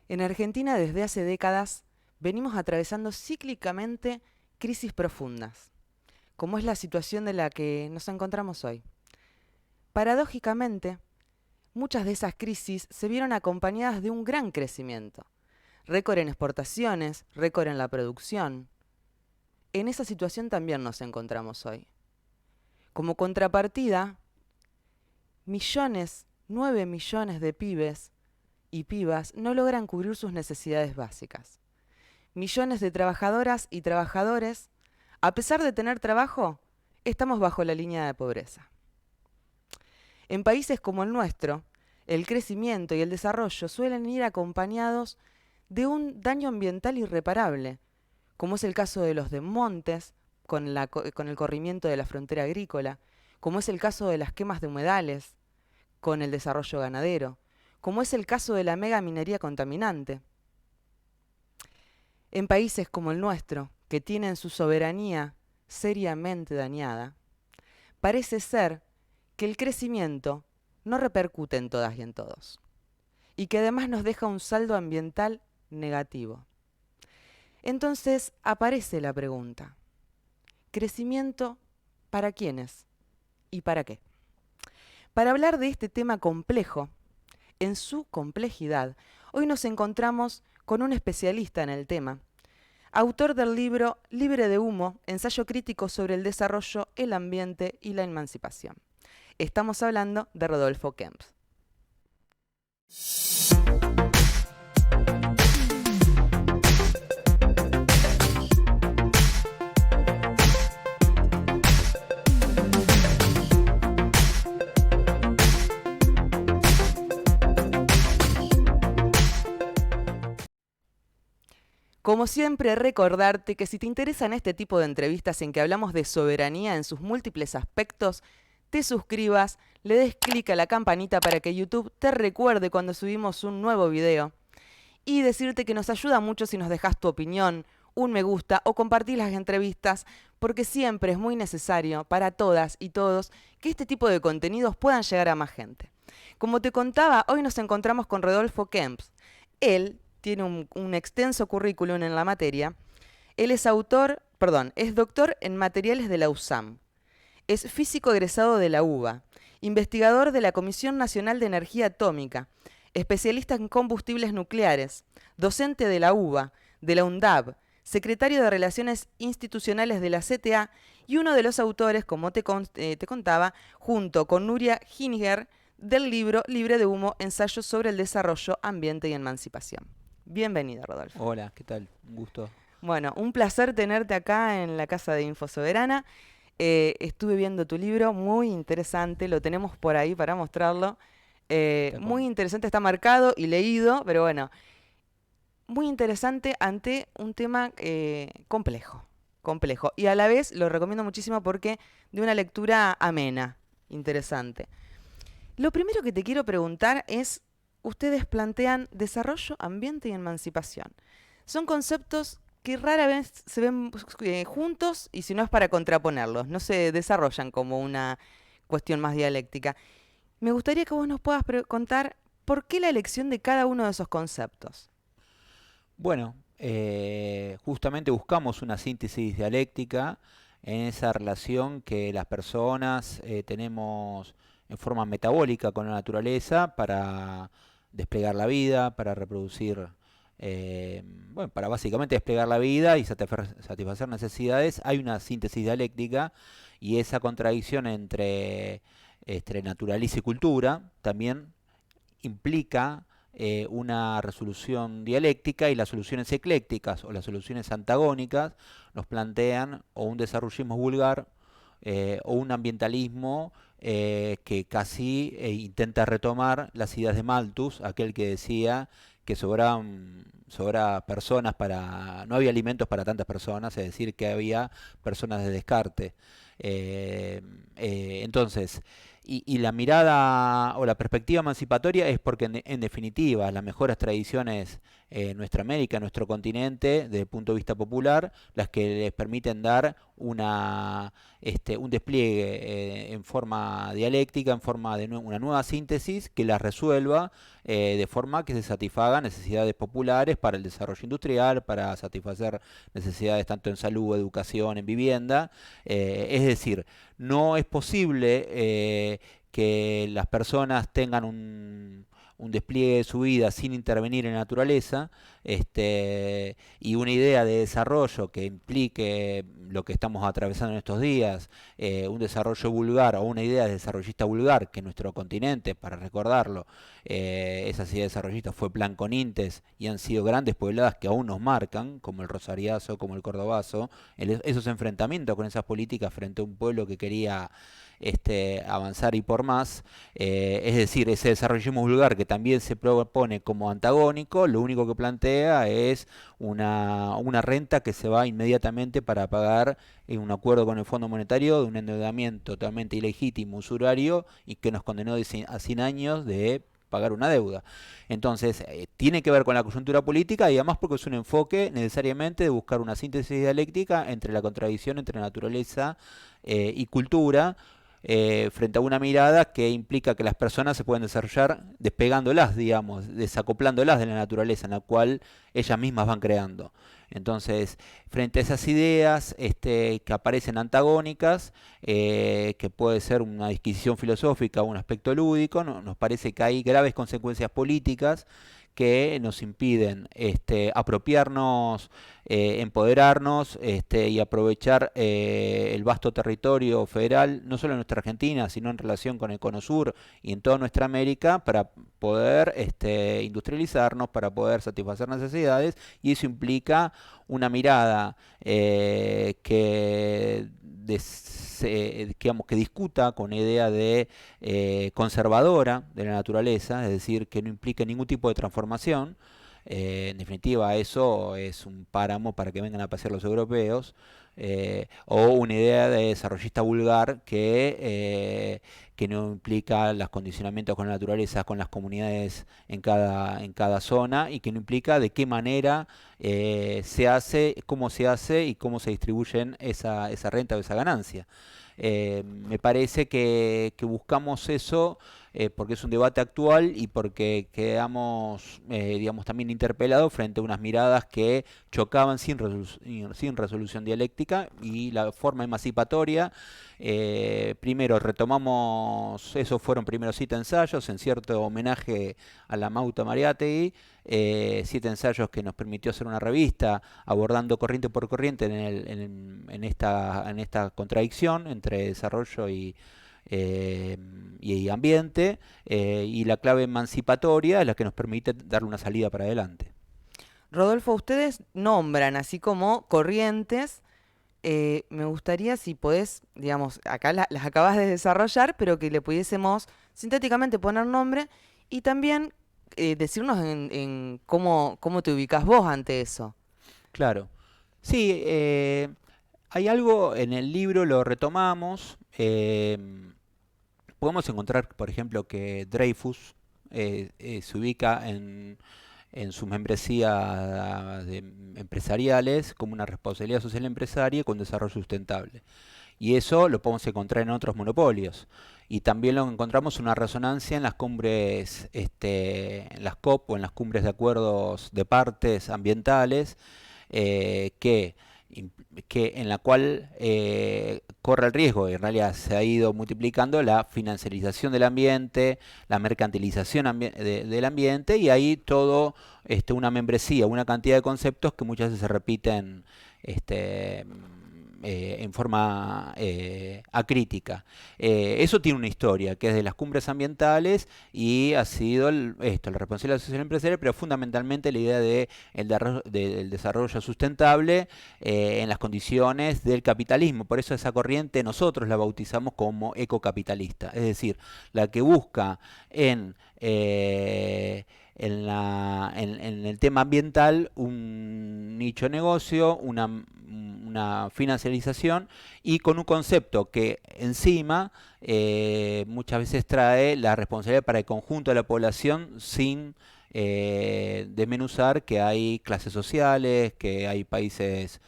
En Argentina desde hace décadas venimos atravesando cíclicamente crisis profundas, como es la situación de la que nos encontramos hoy. Paradójicamente, muchas de esas crisis se vieron acompañadas de un gran crecimiento, récord en exportaciones, récord en la producción. En esa situación también nos encontramos hoy. Como contrapartida, 9 millones de pibes y pibas no logran cubrir sus necesidades básicas. Millones de trabajadoras y trabajadores, a pesar de tener trabajo, estamos bajo la línea de pobreza. En países como el nuestro, el crecimiento y el desarrollo suelen ir acompañados de un daño ambiental irreparable, como es el caso de los desmontes con el corrimiento de la frontera agrícola, como es el caso de las quemas de humedales con el desarrollo ganadero, como es el caso de la megaminería contaminante. En países como el nuestro, que tienen su soberanía seriamente dañada, parece ser que el crecimiento no repercute en todas y en todos, y que además nos deja un saldo ambiental negativo. Entonces aparece la pregunta: ¿crecimiento para quiénes y para qué? Para hablar de este tema complejo, en su complejidad, hoy nos encontramos con un especialista en el tema, autor del libro Libre de Humo, ensayo crítico sobre el desarrollo, el ambiente y la emancipación. Estamos hablando de Rodolfo Kempf. Como siempre, recordarte que si te interesan este tipo de entrevistas en que hablamos de soberanía en sus múltiples aspectos, te suscribas, le des clic a la campanita para que YouTube te recuerde cuando subimos un nuevo video. Y decirte que nos ayuda mucho si nos dejas tu opinión, un me gusta o compartís las entrevistas, porque siempre es muy necesario para todas y todos que este tipo de contenidos puedan llegar a más gente. Como te contaba, hoy nos encontramos con Rodolfo Kempf. Él tiene un extenso currículum en la materia. Él es es doctor en materiales de la USAM. Es físico egresado de la UBA, investigador de la Comisión Nacional de Energía Atómica, especialista en combustibles nucleares, docente de la UBA, de la UNDAB, secretario de Relaciones Institucionales de la CTA y uno de los autores, como te contaba, junto con Nuria Giniger, del libro Libre de Humo, ensayos sobre el desarrollo, ambiente y emancipación. Bienvenido, Rodolfo. Hola, ¿qué tal? Un gusto. Bueno, un placer tenerte acá en la Casa de Info Soberana. Estuve viendo tu libro, muy interesante, lo tenemos por ahí para mostrarlo. Está Muy con... interesante, está marcado y leído, pero bueno, muy interesante ante un tema complejo. Y a la vez lo recomiendo muchísimo porque de una lectura amena, interesante. Lo primero que te quiero preguntar es, ustedes plantean desarrollo, ambiente y emancipación. Son conceptos que rara vez se ven juntos y si no es para contraponerlos, no se desarrollan como una cuestión más dialéctica. Me gustaría que vos nos puedas contar por qué la elección de cada uno de esos conceptos. Bueno, justamente buscamos una síntesis dialéctica en esa relación que las personas tenemos en forma metabólica con la naturaleza para desplegar la vida, para reproducir, bueno, para básicamente desplegar la vida y satisfacer necesidades. Hay una síntesis dialéctica y esa contradicción entre naturaleza y cultura también implica una resolución dialéctica, y las soluciones eclécticas o las soluciones antagónicas nos plantean o un desarrollismo vulgar o un ambientalismo que casi intenta retomar las ideas de Malthus, aquel que decía que sobra personas para, no había alimentos para tantas personas, es decir, que había personas de descarte. Entonces, y la mirada o la perspectiva emancipatoria es porque en definitiva las mejores tradiciones en nuestra América, en nuestro continente, desde el punto de vista popular, las que les permiten dar un despliegue en forma dialéctica, en forma de una nueva síntesis que las resuelva de forma que se satisfagan necesidades populares para el desarrollo industrial, para satisfacer necesidades tanto en salud, educación, en vivienda. Es decir, no es posible que las personas tengan un despliegue de su vida sin intervenir en la naturaleza, y una idea de desarrollo que implique lo que estamos atravesando en estos días, un desarrollo vulgar o una idea de desarrollista vulgar, que nuestro continente, para recordarlo, esas ideas desarrollistas fue plan con Intes y han sido grandes puebladas que aún nos marcan, como el Rosariazo, como el Cordobazo, esos enfrentamientos con esas políticas frente a un pueblo que quería avanzar y por más, es decir, ese desarrollismo vulgar que también se propone como antagónico, lo único que plantea es una renta que se va inmediatamente para pagar en un acuerdo con el Fondo Monetario de un endeudamiento totalmente ilegítimo, usurario, y que nos condenó a 100 años de pagar una deuda. Entonces, tiene que ver con la coyuntura política y además porque es un enfoque necesariamente de buscar una síntesis dialéctica entre la contradicción entre naturaleza y cultura, frente a una mirada que implica que las personas se pueden desarrollar despegándolas, digamos, desacoplándolas de la naturaleza en la cual ellas mismas van creando. Entonces, frente a esas ideas que aparecen antagónicas, que puede ser una disquisición filosófica o un aspecto lúdico, nos parece que hay graves consecuencias políticas que nos impiden apropiarnos, empoderarnos y aprovechar el vasto territorio federal, no solo en nuestra Argentina, sino en relación con el Cono Sur y en toda nuestra América, para poder industrializarnos, para poder satisfacer necesidades, y eso implica una mirada digamos, que discuta con idea de conservadora de la naturaleza, es decir, que no implique ningún tipo de transformación. En definitiva, eso es un páramo para que vengan a pasear los europeos, o una idea de desarrollista vulgar que no implica los condicionamientos con la naturaleza, con las comunidades en cada zona, y que no implica de qué manera se hace y cómo se distribuyen esa renta o esa ganancia. Me parece que buscamos eso porque es un debate actual y porque quedamos, digamos, también interpelados frente a unas miradas que chocaban sin resolución dialéctica y la forma emancipatoria. Primero retomamos, esos fueron primeros 7 ensayos en cierto homenaje a la Mauta Mariátegui, 7 ensayos que nos permitió hacer una revista abordando corriente por corriente en esta contradicción entre desarrollo y ambiente, y la clave emancipatoria es la que nos permite darle una salida para adelante. Rodolfo, ustedes nombran así como corrientes. Me gustaría si podés, digamos, acá las acabas de desarrollar, pero que le pudiésemos sintéticamente poner nombre y también decirnos en cómo te ubicás vos ante eso. Claro. Sí, hay algo en el libro, lo retomamos. Podemos encontrar, por ejemplo, que Dreyfus se ubica en sus membresías empresariales como una responsabilidad social empresaria con desarrollo sustentable. Y eso lo podemos encontrar en otros monopolios. Y también lo encontramos una resonancia en las cumbres, en las COP o en las cumbres de acuerdos de partes ambientales, eh, que, en la cual corre el riesgo, y en realidad se ha ido multiplicando la financiarización del ambiente, la mercantilización del ambiente, y ahí todo una membresía, una cantidad de conceptos que muchas veces se repiten en forma acrítica. Eso tiene una historia, que es de las cumbres ambientales y ha sido la responsabilidad social empresarial, pero fundamentalmente la idea del desarrollo sustentable en las condiciones del capitalismo. Por eso esa corriente nosotros la bautizamos como ecocapitalista, es decir, la que busca en el tema ambiental un nicho de negocio, una financiarización, y con un concepto que encima muchas veces trae la responsabilidad para el conjunto de la población sin desmenuzar que hay clases sociales, que hay países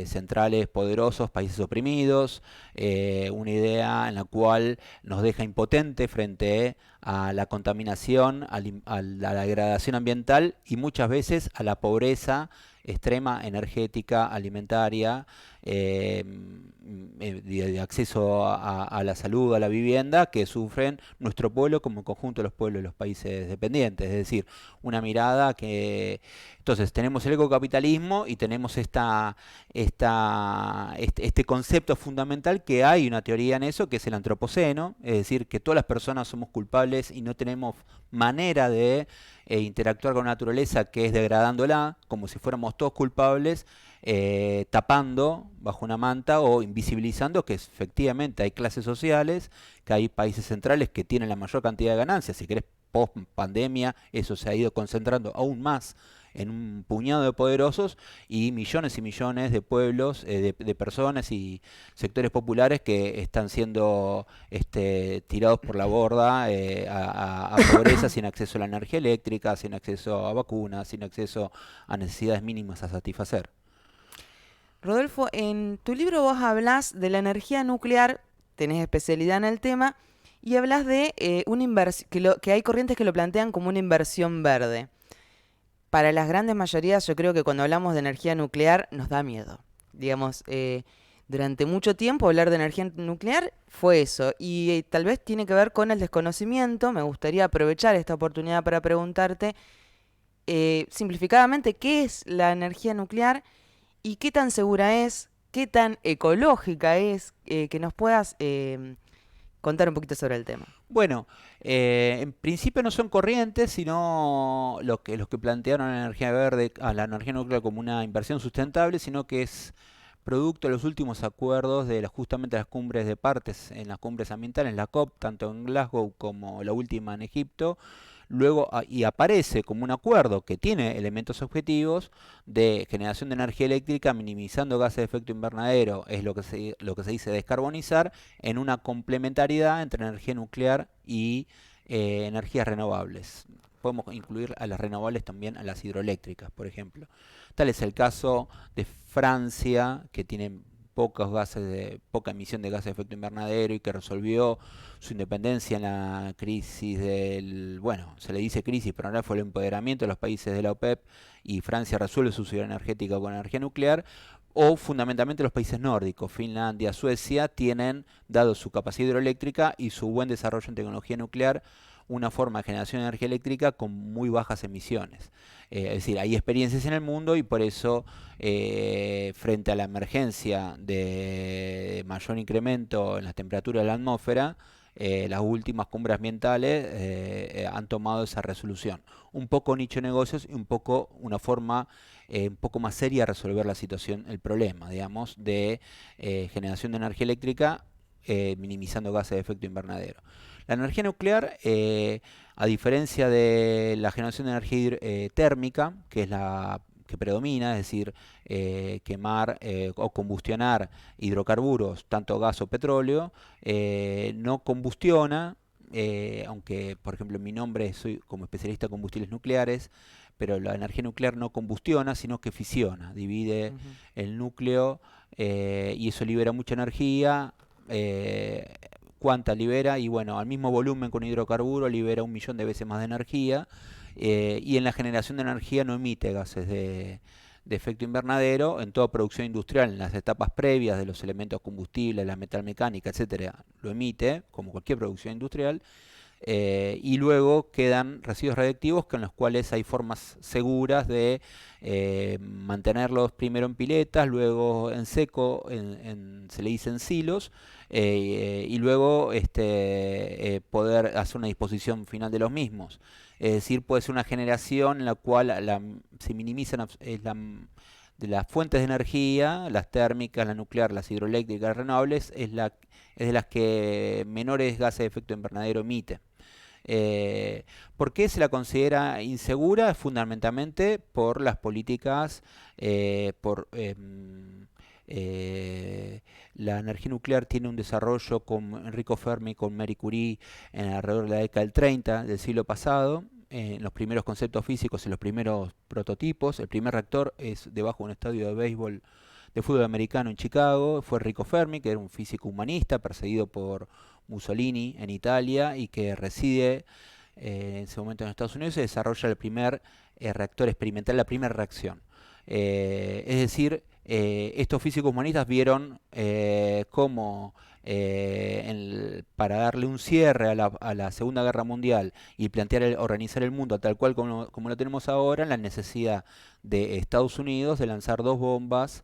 centrales poderosos, países oprimidos, una idea en la cual nos deja impotente frente a la contaminación, a la degradación ambiental y muchas veces a la pobreza extrema energética, alimentaria, de acceso a la salud, a la vivienda, que sufren nuestro pueblo como conjunto de los pueblos de los países dependientes. Es decir, una mirada que... Entonces, tenemos el ecocapitalismo y tenemos este concepto fundamental que hay una teoría en eso, que es el antropoceno, es decir, que todas las personas somos culpables y no tenemos manera de interactuar con la naturaleza, que es degradándola, como si fuéramos todos culpables, tapando bajo una manta o invisibilizando que efectivamente hay clases sociales, que hay países centrales que tienen la mayor cantidad de ganancias. Si querés, post pandemia, eso se ha ido concentrando aún más en un puñado de poderosos y millones de pueblos, de personas y sectores populares que están siendo tirados por la borda a pobreza, sin acceso a la energía eléctrica, sin acceso a vacunas, sin acceso a necesidades mínimas a satisfacer. Rodolfo, en tu libro vos hablás de la energía nuclear, tenés especialidad en el tema, y hablas de que hay corrientes que lo plantean como una inversión verde. Para las grandes mayorías, yo creo que cuando hablamos de energía nuclear nos da miedo. Digamos, durante mucho tiempo hablar de energía nuclear fue eso, y tal vez tiene que ver con el desconocimiento. Me gustaría aprovechar esta oportunidad para preguntarte, simplificadamente, ¿qué es la energía nuclear y qué tan segura es, qué tan ecológica es? Que nos puedas contar un poquito sobre el tema. Bueno, en principio no son corrientes, sino los que plantearon a la energía verde, a la energía nuclear como una inversión sustentable, sino que es producto de los últimos acuerdos de justamente las cumbres de partes, en las cumbres ambientales, la COP, tanto en Glasgow como la última en Egipto. Luego, y aparece como un acuerdo que tiene elementos objetivos de generación de energía eléctrica, minimizando gases de efecto invernadero, es lo que se dice descarbonizar, en una complementariedad entre energía nuclear y energías renovables. Podemos incluir a las renovables también a las hidroeléctricas, por ejemplo. Tal es el caso de Francia, que tiene poca emisión de gases de efecto invernadero y que resolvió su independencia en la crisis bueno, se le dice crisis, pero en realidad fue el empoderamiento de los países de la OPEP, y Francia resuelve su seguridad energética con energía nuclear. O fundamentalmente los países nórdicos, Finlandia, Suecia, tienen, dado su capacidad hidroeléctrica y su buen desarrollo en tecnología nuclear, una forma de generación de energía eléctrica con muy bajas emisiones. Es decir, hay experiencias en el mundo y por eso, frente a la emergencia de mayor incremento en las temperaturas de la atmósfera, las últimas cumbres ambientales han tomado esa resolución. Un poco nicho de negocios y un poco una forma un poco más seria de resolver la situación, el problema, digamos, de generación de energía eléctrica, minimizando gases de efecto invernadero. La energía nuclear, a diferencia de la generación de energía térmica, que es la que predomina, es decir, quemar o combustionar hidrocarburos, tanto gas o petróleo, no combustiona, aunque por ejemplo en mi nombre soy como especialista en combustibles nucleares, pero la energía nuclear no combustiona, sino que fisiona, divide el núcleo y eso libera mucha energía. ¿Cuánta libera? Y bueno, al mismo volumen con hidrocarburo libera 1.000.000 de veces más de energía, y en la generación de energía no emite gases de efecto invernadero. En toda producción industrial, en las etapas previas de los elementos combustibles, la metalmecánica, etcétera, lo emite, como cualquier producción industrial. Y luego quedan residuos radiactivos con los cuales hay formas seguras de mantenerlos primero en piletas, luego en seco, se le dice en silos, y luego poder hacer una disposición final de los mismos. Es decir, puede ser una generación en la cual se minimizan de las fuentes de energía, las térmicas, la nuclear, las hidroeléctricas, las renovables, es de las que menores gases de efecto invernadero emite. ¿Por qué se la considera insegura? Fundamentalmente por las políticas, la energía nuclear tiene un desarrollo con Enrico Fermi, con Marie Curie, en alrededor de la década del 30 del siglo pasado. En los primeros conceptos físicos, en los primeros prototipos. El primer reactor es debajo de un estadio de béisbol de fútbol americano en Chicago fue Enrico Fermi, que era un físico humanista perseguido por Mussolini en Italia y que reside en ese momento en Estados Unidos. Se desarrolla el primer reactor experimental, la primera reacción. Es decir, estos físicos humanistas vieron cómo para darle un cierre a la Segunda Guerra Mundial y plantear organizar el mundo tal cual como lo tenemos ahora, la necesidad de Estados Unidos de lanzar dos bombas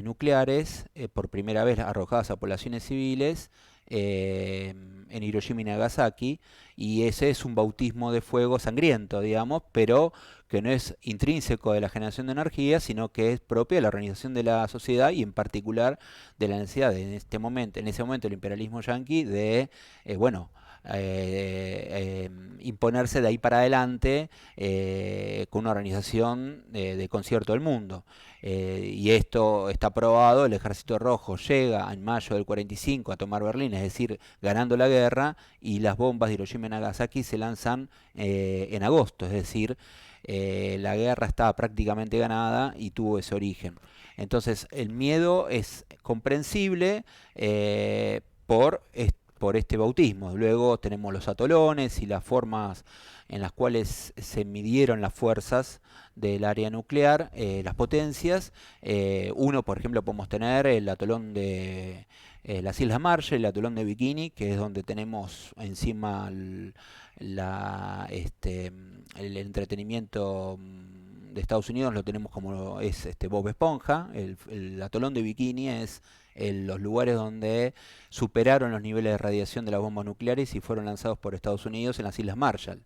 nucleares por primera vez arrojadas a poblaciones civiles en Hiroshima y Nagasaki, y ese es un bautismo de fuego sangriento, digamos, pero que no es intrínseco de la generación de energía, sino que es propio de la organización de la sociedad y en particular de la necesidad de, en ese momento el imperialismo yanqui de, bueno, imponerse de ahí para adelante con una organización de concierto del mundo. Y esto está probado, el Ejército Rojo llega en mayo del 45 a tomar Berlín, es decir, ganando la guerra, y las bombas de Hiroshima y Nagasaki se lanzan en agosto, es decir, la guerra estaba prácticamente ganada y tuvo ese origen. Entonces el miedo es comprensible por este bautismo. Luego tenemos los atolones y las formas en las cuales se midieron las fuerzas del área nuclear, las potencias. Uno, por ejemplo, podemos tener el atolón de las Islas Marshall, el atolón de Bikini, que es donde tenemos encima el entretenimiento de Estados Unidos, lo tenemos como es Bob Esponja. El atolón de Bikini es los lugares donde superaron los niveles de radiación de las bombas nucleares y fueron lanzados por Estados Unidos en las Islas Marshall.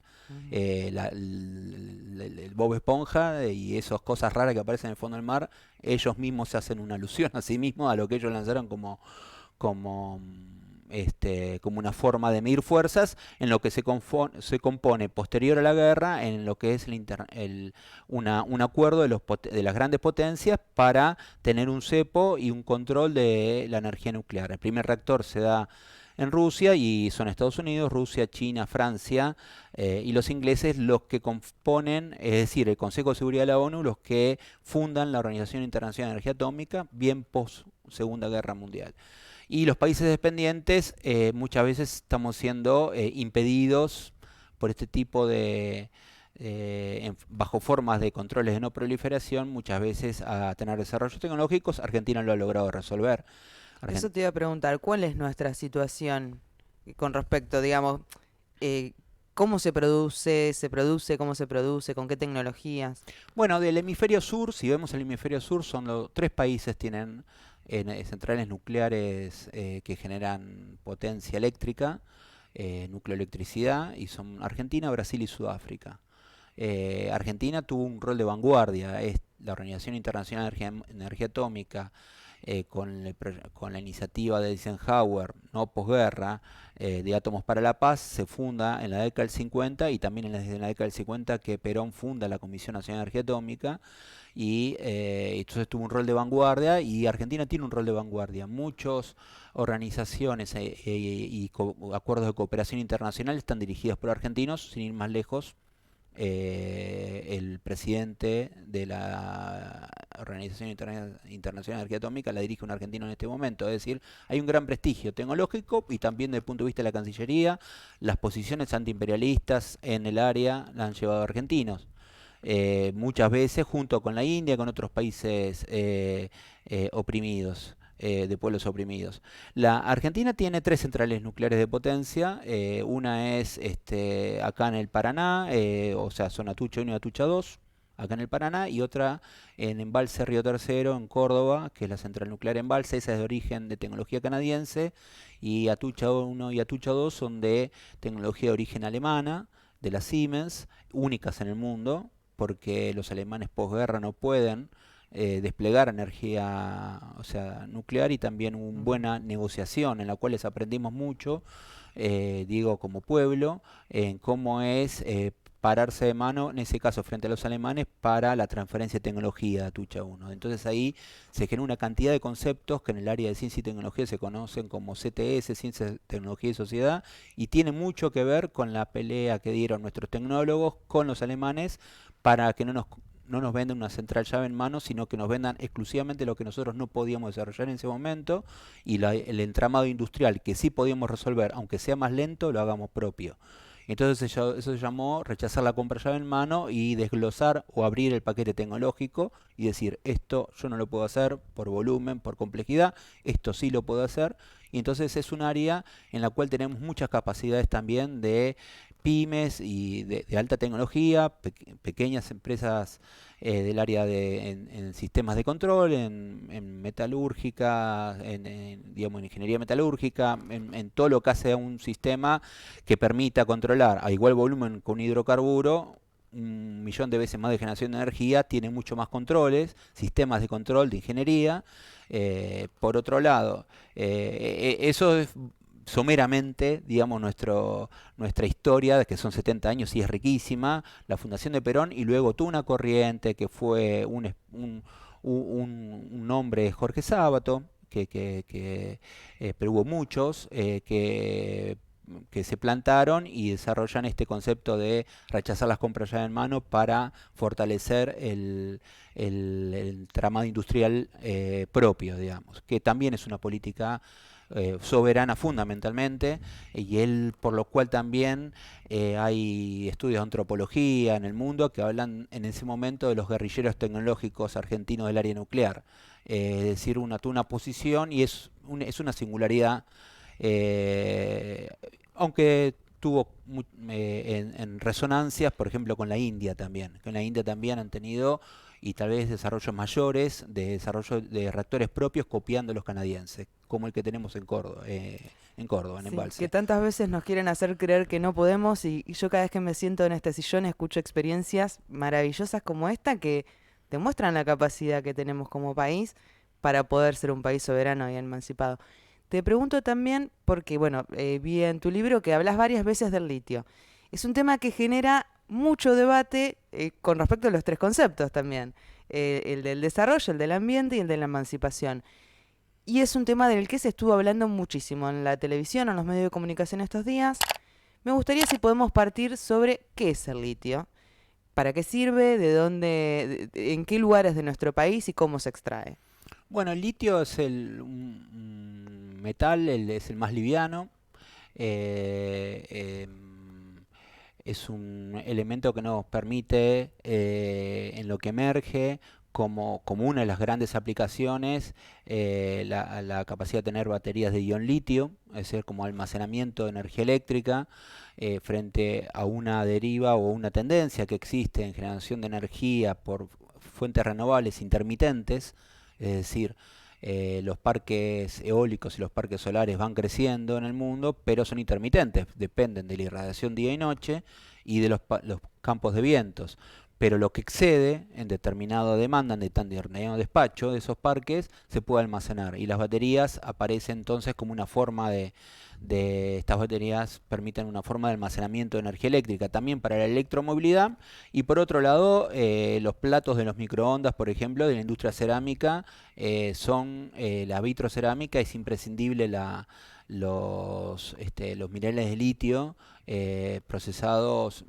El Bob Esponja y esas cosas raras que aparecen en el fondo del mar, ellos mismos se hacen una alusión a sí mismos a lo que ellos lanzaron como una forma de medir fuerzas, en lo que se compone posterior a la guerra, en lo que es un acuerdo de las grandes potencias para tener un cepo y un control de la energía nuclear. El primer reactor se da en Rusia y son Estados Unidos, Rusia, China, Francia y los ingleses los que componen, es decir, el Consejo de Seguridad de la ONU, los que fundan la Organización Internacional de Energía Atómica, bien post Segunda Guerra Mundial. Y los países dependientes muchas veces estamos siendo impedidos por este tipo de, bajo formas de controles de no proliferación, muchas veces a tener desarrollos tecnológicos. Argentina lo ha logrado resolver. Eso te iba a preguntar, ¿cuál es nuestra situación con respecto, digamos, cómo se produce, cómo se produce, con qué tecnologías? Bueno, del hemisferio sur, si vemos el hemisferio sur, tres países tienen centrales nucleares que generan potencia eléctrica, nucleoelectricidad, y son Argentina, Brasil y Sudáfrica. Argentina tuvo un rol de vanguardia, es la Organización Internacional de Energía Atómica, con la iniciativa de Eisenhower, no posguerra, de Átomos para la Paz, se funda en la década del 50, y también desde la década del 50 que Perón funda la Comisión Nacional de Energía Atómica, y entonces tuvo un rol de vanguardia, y Argentina tiene un rol de vanguardia. Muchas organizaciones y acuerdos de cooperación internacional están dirigidos por argentinos, sin ir más lejos. El presidente de la Organización Internacional de Energía Atómica la dirige un argentino en este momento, es decir, hay un gran prestigio tecnológico, y también desde el punto de vista de la Cancillería, las posiciones antiimperialistas en el área la han llevado argentinos. Muchas veces junto con la India, con otros países oprimidos, de pueblos oprimidos. La Argentina tiene tres centrales nucleares de potencia. Una es acá en el Paraná, o sea, son Atucha 1 y Atucha 2, acá en el Paraná, y otra en Embalse Río Tercero, en Córdoba, que es la central nuclear Embalse. Esa es de origen de tecnología canadiense, y Atucha 1 y Atucha 2 son de tecnología de origen alemana, de la Siemens, únicas en el mundo, porque los alemanes posguerra no pueden desplegar energía, o sea, nuclear, y también una buena negociación en la cual les aprendimos mucho, digo, como pueblo, en cómo es pararse de mano, en ese caso frente a los alemanes, para la transferencia de tecnología de Atucha 1. Entonces ahí se genera una cantidad de conceptos que en el área de ciencia y tecnología se conocen como CTS, Ciencia, Tecnología y Sociedad, y tiene mucho que ver con la pelea que dieron nuestros tecnólogos con los alemanes para que no nos no nos vendan una central llave en mano, sino que nos vendan exclusivamente lo que nosotros no podíamos desarrollar en ese momento y el entramado industrial que sí podíamos resolver, aunque sea más lento, lo hagamos propio. Entonces eso se llamó rechazar la compra llave en mano y desglosar o abrir el paquete tecnológico y decir, esto yo no lo puedo hacer por volumen, por complejidad, esto sí lo puedo hacer. Y entonces es un área en la cual tenemos muchas capacidades también de pymes y de alta tecnología, pequeñas empresas del área en sistemas de control, en metalúrgica, digamos, en ingeniería metalúrgica, en todo lo que hace a un sistema que permita controlar a igual volumen con un hidrocarburo 1 millón de veces más de generación de energía, tiene mucho más controles, sistemas de control de ingeniería. Por otro lado, eso es someramente, digamos, nuestra historia, que son 70 años y es riquísima, la fundación de Perón y luego toda una corriente que fue un hombre de Jorge Sábato, pero hubo muchos que se plantaron y desarrollan este concepto de rechazar las compras ya en mano para fortalecer el tramado industrial propio, digamos, que también es una política soberana fundamentalmente, y él por lo cual también hay estudios de antropología en el mundo que hablan en ese momento de los guerrilleros tecnológicos argentinos del área nuclear, es decir, una posición y es una singularidad, eh, aunque tuvo en resonancias, por ejemplo, con la India también. Con la India también han tenido y tal vez desarrollos mayores de desarrollo de reactores propios copiando los canadienses, como el que tenemos en Córdoba, en Sí, que Embalse. tantas veces nos quieren hacer creer que no podemos y yo cada vez que me siento en este sillón escucho experiencias maravillosas como esta que demuestran la capacidad que tenemos como país para poder ser un país soberano y emancipado. Te pregunto también, porque bueno, vi en tu libro que hablas varias veces del litio. Es un tema que genera mucho debate con respecto a los tres conceptos también, el del desarrollo, el del ambiente y el de la emancipación. Y es un tema del que se estuvo hablando muchísimo en la televisión, en los medios de comunicación estos días. Me gustaría si podemos partir sobre qué es el litio, para qué sirve, de dónde, en qué lugares de nuestro país y cómo se extrae. Bueno, el litio es un metal, es el más liviano. eh, em, es un elemento que nos permite, en lo que emerge, como una de las grandes aplicaciones, la capacidad de tener baterías de ion litio, es decir, como almacenamiento de energía eléctrica, frente a una deriva o una tendencia que existe en generación de energía por fuentes renovables intermitentes, es decir, los parques eólicos y los parques solares van creciendo en el mundo, pero son intermitentes, dependen de la irradiación día y noche y de los campos de vientos. Pero lo que excede en determinada demanda, en determinado despacho de esos parques, se puede almacenar. Y las baterías aparecen entonces como una forma estas baterías permiten una forma de almacenamiento de energía eléctrica, también para la electromovilidad. Y por otro lado, los platos de los microondas, por ejemplo, de la industria cerámica, la vitrocerámica, es imprescindible los minerales de litio procesados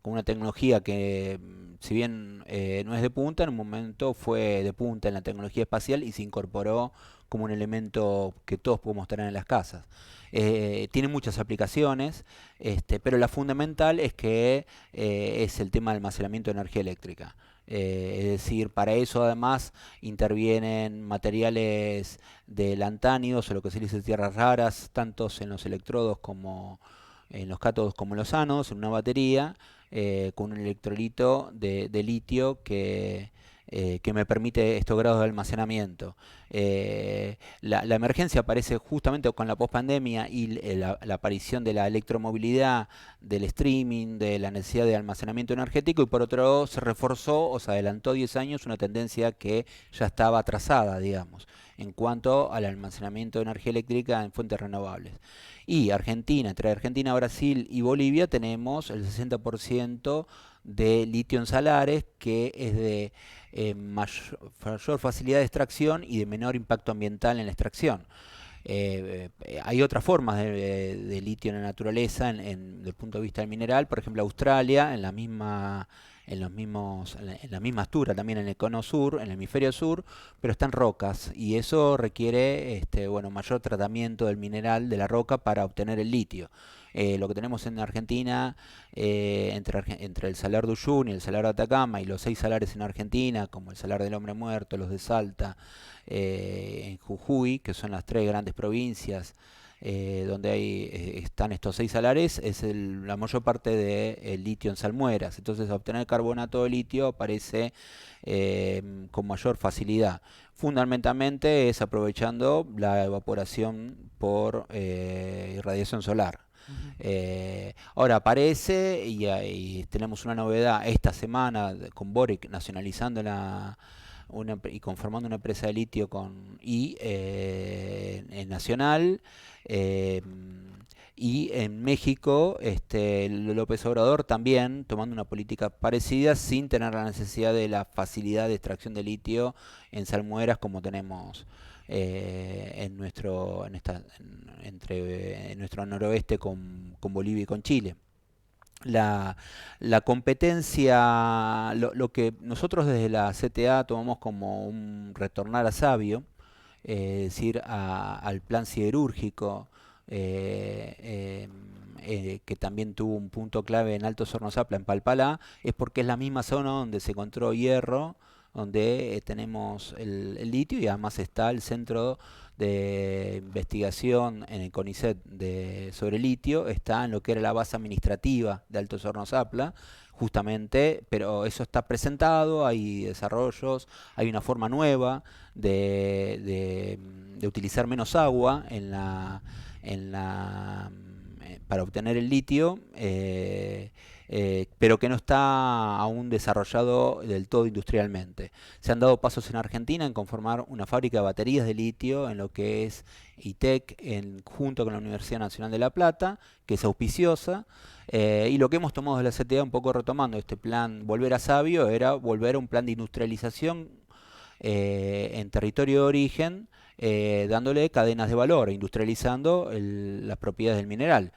con una tecnología que, si bien no es de punta, en un momento fue de punta en la tecnología espacial y se incorporó como un elemento que todos podemos tener en las casas. Tiene muchas aplicaciones, pero la fundamental es que es el tema del almacenamiento de energía eléctrica. Es decir, para eso además intervienen materiales de lantánidos o lo que se dice tierras raras, tanto en los electrodos como en los cátodos como en los ánodos, en una batería, con un electrolito de litio que me permite estos grados de almacenamiento. La emergencia aparece justamente con la pospandemia y la aparición de la electromovilidad, del streaming, de la necesidad de almacenamiento energético, y por otro lado se reforzó o se adelantó 10 años una tendencia que ya estaba atrasada, digamos, en cuanto al almacenamiento de energía eléctrica en fuentes renovables. Y Argentina, entre Argentina, Brasil y Bolivia tenemos el 60% de litio en salares, que es de mayor facilidad de extracción y de menor impacto ambiental en la extracción. Hay otras formas de litio en la naturaleza desde el punto de vista del mineral, por ejemplo Australia, en en la misma altura, también en el cono sur, en el hemisferio sur, pero está en rocas y eso requiere bueno, mayor tratamiento del mineral de la roca para obtener el litio. Lo que tenemos en Argentina, entre el Salar de Uyuni, el Salar de Atacama y los 6 salares en Argentina, como el Salar del Hombre Muerto, los de Salta, en Jujuy, que son las 3 grandes provincias donde están estos 6 salares, es la mayor parte del litio en salmueras. Entonces, obtener carbonato de litio aparece con mayor facilidad. Fundamentalmente es aprovechando la evaporación por irradiación solar. Ujú. Ahora aparece y tenemos una novedad esta semana con Boric nacionalizando y conformando una empresa de litio nacional. eh, y en México, López Obrador también tomando una política parecida sin tener la necesidad de la facilidad de extracción de litio en salmueras como tenemos en nuestro noroeste con Bolivia y con Chile. La, la competencia, lo que nosotros desde la CTA tomamos como un retornar a Sabio, es decir, al plan siderúrgico, eh, eh, que también tuvo un punto clave en Alto Horno-Zapla, en Palpalá, es porque es la misma zona donde se encontró hierro, donde tenemos el litio y además está el centro de investigación en el CONICET sobre litio, está en lo que era la base administrativa de Alto Horno-Zapla, justamente, pero eso está presentado, hay desarrollos, hay una forma nueva de utilizar menos agua para obtener el litio, pero que no está aún desarrollado del todo industrialmente. Se han dado pasos en Argentina en conformar una fábrica de baterías de litio en lo que es ITEC, junto con la Universidad Nacional de La Plata, que es auspiciosa. Y lo que hemos tomado de la CTA, un poco retomando este plan Volver a Sabio, era volver a un plan de industrialización en territorio de origen, dándole cadenas de valor, industrializando las propiedades del mineral,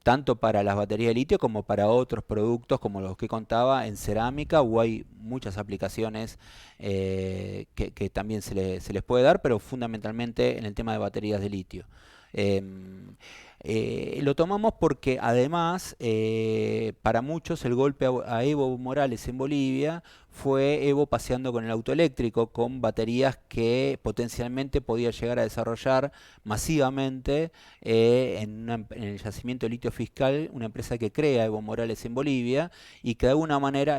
tanto para las baterías de litio como para otros productos como los que contaba en cerámica, o hay muchas aplicaciones que también se les puede dar, pero fundamentalmente en el tema de baterías de litio. Em, lo tomamos porque además para muchos el golpe a Evo Morales en Bolivia fue Evo paseando con el auto eléctrico, con baterías que potencialmente podía llegar a desarrollar masivamente en el yacimiento de litio fiscal, una empresa que crea Evo Morales en Bolivia y que de alguna manera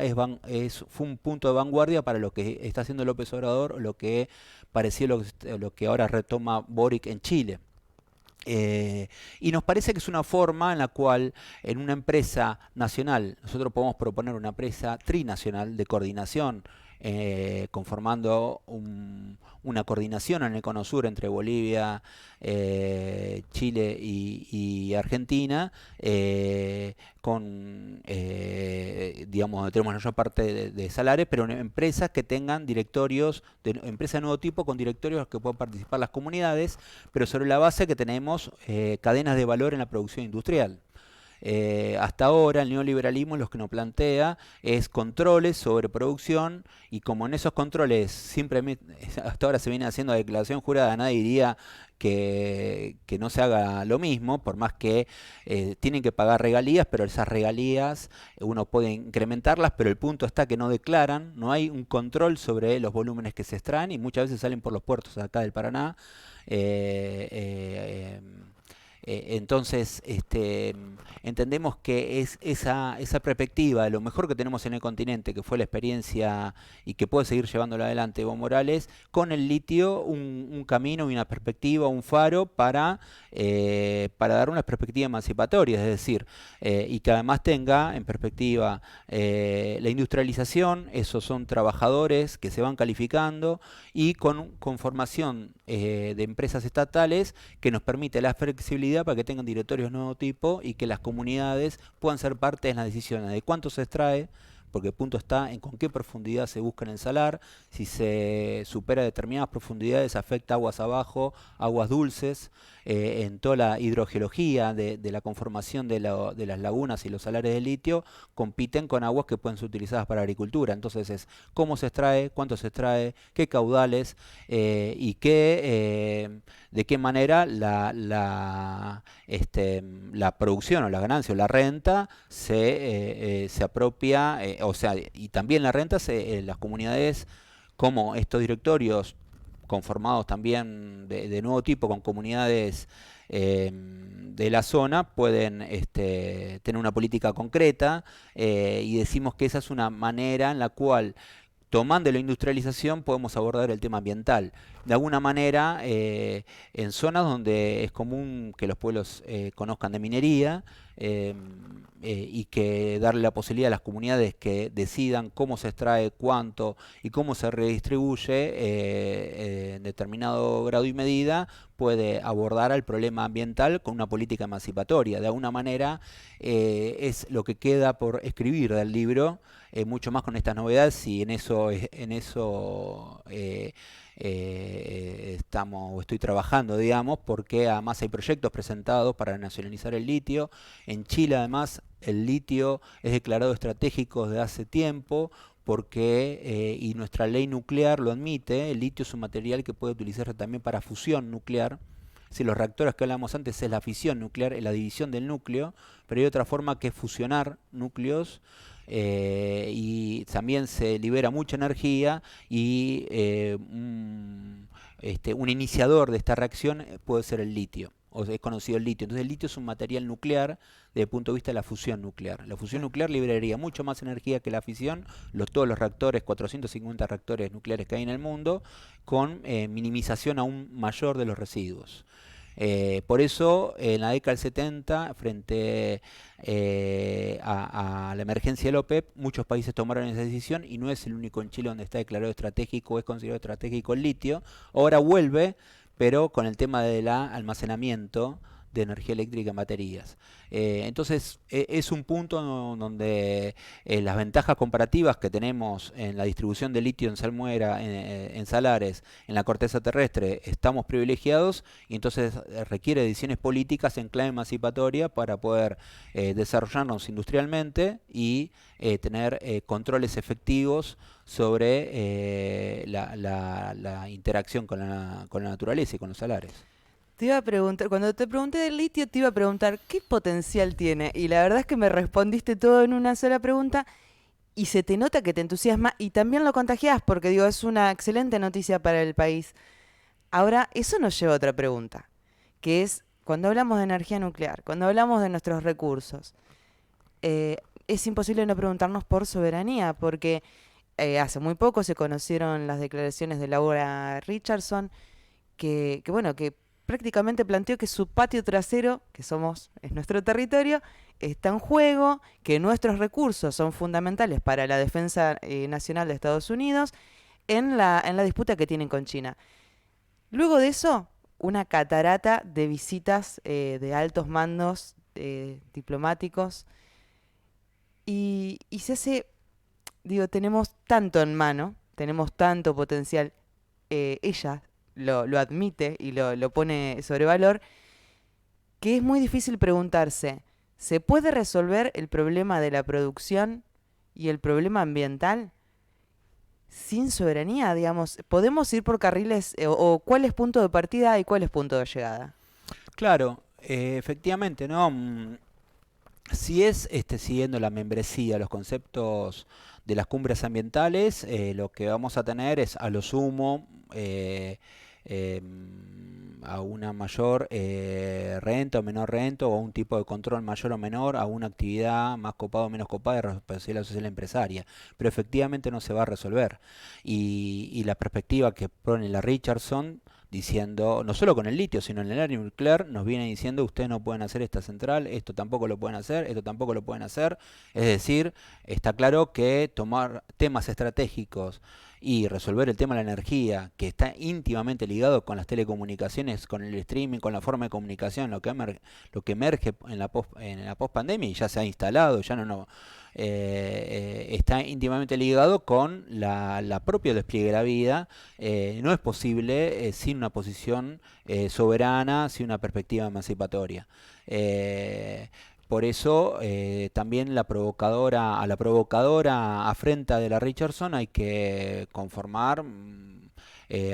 fue un punto de vanguardia para lo que está haciendo López Obrador, lo que parecía lo que ahora retoma Boric en Chile. Y nos parece que es una forma en la cual en una empresa nacional, nosotros podemos proponer una empresa trinacional de coordinación, conformando una coordinación en el Cono Sur entre Bolivia, Chile y Argentina, digamos, donde tenemos la mayor parte de salares, pero en empresas que tengan directorios, empresas de nuevo tipo con directorios que puedan participar las comunidades, pero sobre la base que tenemos cadenas de valor en la producción industrial. Hasta ahora el neoliberalismo lo que nos plantea es controles sobre producción y como en esos controles simplemente hasta ahora se viene haciendo declaración jurada, nadie diría que no se haga lo mismo, por más que tienen que pagar regalías, pero esas regalías uno puede incrementarlas, pero el punto está que no declaran, no hay un control sobre los volúmenes que se extraen y muchas veces salen por los puertos acá del Paraná. Eh, eh, entonces, entendemos que es esa perspectiva de lo mejor que tenemos en el continente, que fue la experiencia y que puede seguir llevándola adelante Evo Morales, con el litio un camino y una perspectiva, un faro para dar una perspectiva emancipatoria, es decir, y que además tenga en perspectiva la industrialización, esos son trabajadores que se van calificando y con formación de empresas estatales que nos permite la flexibilidad para que tengan directorios de nuevo tipo y que las comunidades puedan ser parte de las decisiones de cuánto se extrae, porque el punto está en con qué profundidad se busca en el salar. Si se supera determinadas profundidades, afecta aguas abajo, aguas dulces, en toda la hidrogeología de la conformación de las lagunas y los salares de litio, compiten con aguas que pueden ser utilizadas para agricultura. Entonces es cómo se extrae, cuánto se extrae, qué caudales y de qué manera la producción o la ganancia o la renta se apropia, o sea, y también la renta, las comunidades, como estos directorios conformados también de nuevo tipo con comunidades de la zona, pueden tener una política concreta, y decimos que esa es una manera en la cual, tomando la industrialización, podemos abordar el tema ambiental. De alguna manera, en zonas donde es común que los pueblos conozcan de minería, eh, y que darle la posibilidad a las comunidades que decidan cómo se extrae, cuánto y cómo se redistribuye en determinado grado y medida, puede abordar el problema ambiental con una política emancipatoria. De alguna manera, es lo que queda por escribir del libro, mucho más con estas novedades, y estoy trabajando, digamos, porque además hay proyectos presentados para nacionalizar el litio. En Chile, además, el litio es declarado estratégico desde hace tiempo, porque, y nuestra ley nuclear lo admite. El litio es un material que puede utilizarse también para fusión nuclear. Si los reactores que hablamos antes es la fisión nuclear, es la división del núcleo, pero hay otra forma que es fusionar núcleos, y también se libera mucha energía, y un iniciador de esta reacción puede ser el litio, o es conocido el litio. Entonces el litio es un material nuclear desde el punto de vista de la fusión nuclear. La fusión nuclear liberaría mucho más energía que la fisión, todos los reactores, 450 reactores nucleares que hay en el mundo, con minimización aún mayor de los residuos. Por eso, en la década del 70, frente a la emergencia del OPEP, muchos países tomaron esa decisión, y no es el único en Chile donde está declarado estratégico, es considerado estratégico el litio. Ahora vuelve, pero con el tema del almacenamiento de energía eléctrica en baterías. Entonces, es un punto donde las ventajas comparativas que tenemos en la distribución de litio en salmuera, en salares, en la corteza terrestre, estamos privilegiados, y entonces requiere decisiones políticas en clave emancipatoria para poder desarrollarnos industrialmente y tener controles efectivos sobre la interacción con la naturaleza y con los salares. Te iba a preguntar, cuando te pregunté del litio, te iba a preguntar qué potencial tiene. Y la verdad es que me respondiste todo en una sola pregunta, y se te nota que te entusiasma y también lo contagias, porque digo, es una excelente noticia para el país. Ahora, eso nos lleva a otra pregunta, que es, cuando hablamos de energía nuclear, cuando hablamos de nuestros recursos, es imposible no preguntarnos por soberanía, porque hace muy poco se conocieron las declaraciones de Laura Richardson, que prácticamente planteó que su patio trasero, es nuestro territorio, está en juego, que nuestros recursos son fundamentales para la defensa nacional de Estados Unidos en la disputa que tienen con China. Luego de eso, una catarata de visitas de altos mandos diplomáticos, y se hace, digo, tenemos tanto en mano, tenemos tanto potencial, ella lo admite y lo pone sobre valor, que es muy difícil preguntarse, ¿se puede resolver el problema de la producción y el problema ambiental sin soberanía? Digamos, ¿podemos ir por carriles o cuál es punto de partida y cuál es punto de llegada? Claro, efectivamente, ¿no? Si es siguiendo la membresía, los conceptos de las cumbres ambientales, lo que vamos a tener es, a lo sumo, a una mayor renta o menor renta, o a un tipo de control mayor o menor, a una actividad más copada o menos copada de responsabilidad social empresaria. Pero efectivamente no se va a resolver. Y la perspectiva que pone la Richardson, diciendo, no solo con el litio, sino en el área nuclear, nos viene diciendo: ustedes no pueden hacer esta central, esto tampoco lo pueden hacer, esto tampoco lo pueden hacer. Es decir, está claro que tomar temas estratégicos y resolver el tema de la energía, que está íntimamente ligado con las telecomunicaciones, con el streaming, con la forma de comunicación, lo que emerge en la post-pandemia y ya se ha instalado, ya está íntimamente ligado con la propia despliegue de la vida. No es posible sin una posición soberana, sin una perspectiva emancipatoria. Eh, por eso también a la provocadora afrenta de la Richardson hay que conformar,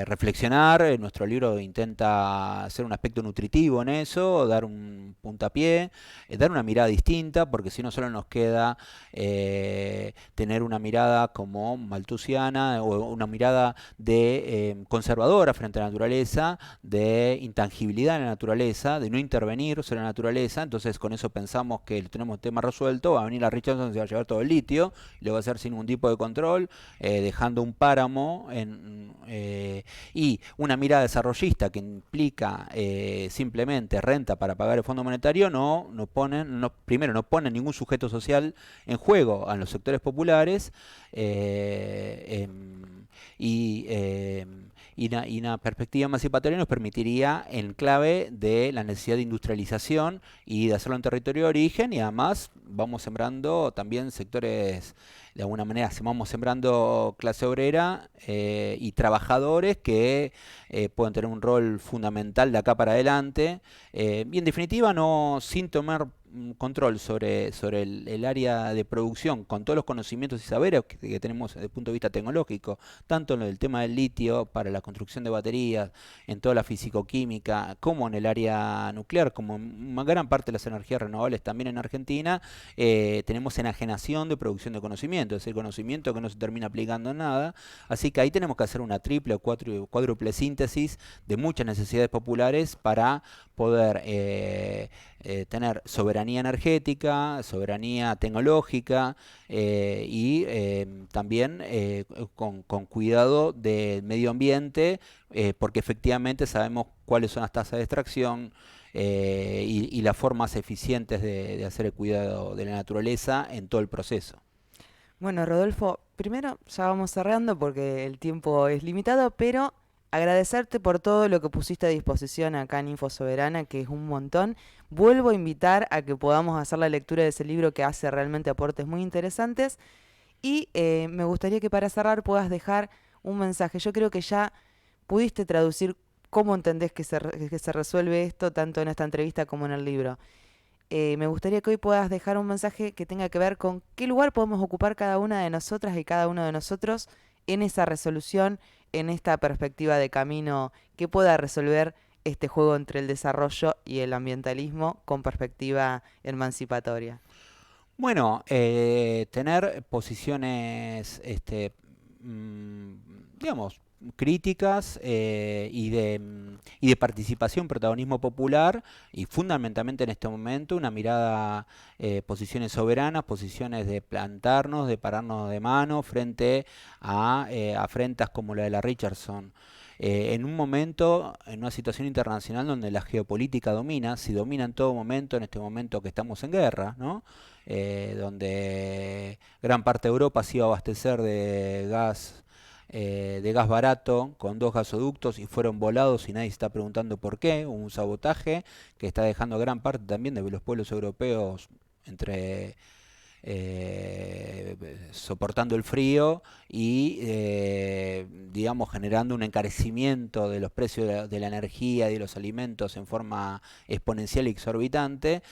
reflexionar. Nuestro libro intenta hacer un aspecto nutritivo en eso, dar un puntapié, dar una mirada distinta, porque si no solo nos queda tener una mirada como malthusiana o una mirada de conservadora frente a la naturaleza, de intangibilidad en la naturaleza, de no intervenir sobre la naturaleza. Entonces con eso pensamos que tenemos el tema resuelto, va a venir la Richardson, se va a llevar todo el litio y lo va a hacer sin ningún tipo de control, dejando un páramo y una mirada desarrollista que implica simplemente renta para pagar el Fondo Monetario. Primero no ponen ningún sujeto social en juego a los sectores populares, y, y una perspectiva emancipatoria nos permitiría en clave de la necesidad de industrialización y de hacerlo en territorio de origen, y además vamos sembrando también sectores, de alguna manera vamos sembrando clase obrera y trabajadores que pueden tener un rol fundamental de acá para adelante, y en definitiva no sin tomar control sobre el área de producción, con todos los conocimientos y saberes que tenemos desde el punto de vista tecnológico, tanto en el tema del litio para la construcción de baterías, en toda la fisicoquímica, como en el área nuclear, como en una gran parte de las energías renovables también en Argentina. Tenemos enajenación de producción de conocimiento, es decir, conocimiento que no se termina aplicando en nada. Así que ahí tenemos que hacer una triple o cuádruple síntesis de muchas necesidades populares para poder tener soberanía energética, soberanía tecnológica, y también con cuidado del medio ambiente, porque efectivamente sabemos cuáles son las tasas de extracción y las formas eficientes de hacer el cuidado de la naturaleza en todo el proceso. Bueno, Rodolfo, primero ya vamos cerrando porque el tiempo es limitado, pero agradecerte por todo lo que pusiste a disposición acá en Info Soberana, que es un montón. Vuelvo a invitar a que podamos hacer la lectura de ese libro que hace realmente aportes muy interesantes. Y me gustaría que para cerrar puedas dejar un mensaje. Yo creo que ya pudiste traducir cómo entendés que se resuelve esto, tanto en esta entrevista como en el libro. Me gustaría que hoy puedas dejar un mensaje que tenga que ver con qué lugar podemos ocupar cada una de nosotras y cada uno de nosotros en esa resolución, en esta perspectiva de camino que pueda resolver este juego entre el desarrollo y el ambientalismo con perspectiva emancipatoria. Bueno, tener posiciones, digamos, críticas, y de participación, protagonismo popular, y fundamentalmente en este momento una mirada, posiciones soberanas, posiciones de plantarnos, de pararnos de mano frente a afrentas como la de la Richardson. En un momento, en una situación internacional donde la geopolítica domina, si domina en todo momento, en este momento que estamos en guerra, ¿no? Donde gran parte de Europa se iba a abastecer de gas barato con dos gasoductos y fueron volados y nadie se está preguntando por qué. Hubo un sabotaje que está dejando gran parte también de los pueblos europeos entre soportando el frío y digamos generando un encarecimiento de los precios de la energía y de los alimentos en forma exponencial y exorbitante.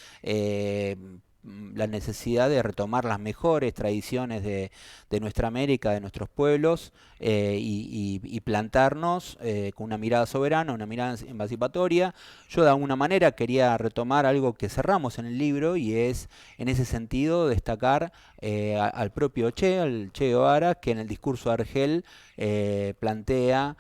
La necesidad de retomar las mejores tradiciones de nuestra América, de nuestros pueblos, y plantarnos con una mirada soberana, una mirada emancipatoria. Yo de alguna manera quería retomar algo que cerramos en el libro, y es en ese sentido destacar al propio al Che Guevara, que en el discurso de Argel plantea,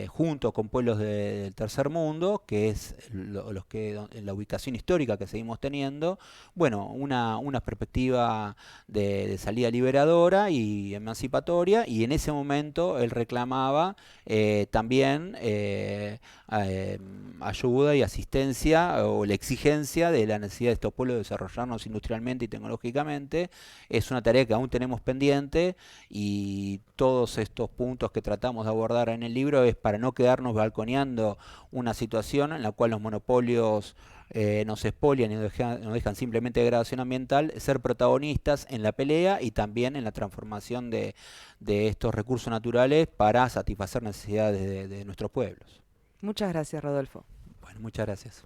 junto con pueblos del tercer mundo, que es los que en la ubicación histórica que seguimos teniendo, bueno, una perspectiva de salida liberadora y emancipatoria, y en ese momento él reclamaba también ayuda y asistencia o la exigencia de la necesidad de estos pueblos de desarrollarnos industrialmente y tecnológicamente. Es una tarea que aún tenemos pendiente y todos estos puntos que tratamos de abordar en el libro es para no quedarnos balconeando una situación en la cual los monopolios nos expolian y nos dejan simplemente degradación ambiental, ser protagonistas en la pelea y también en la transformación de estos recursos naturales para satisfacer necesidades de nuestros pueblos. Muchas gracias, Rodolfo. Bueno, muchas gracias.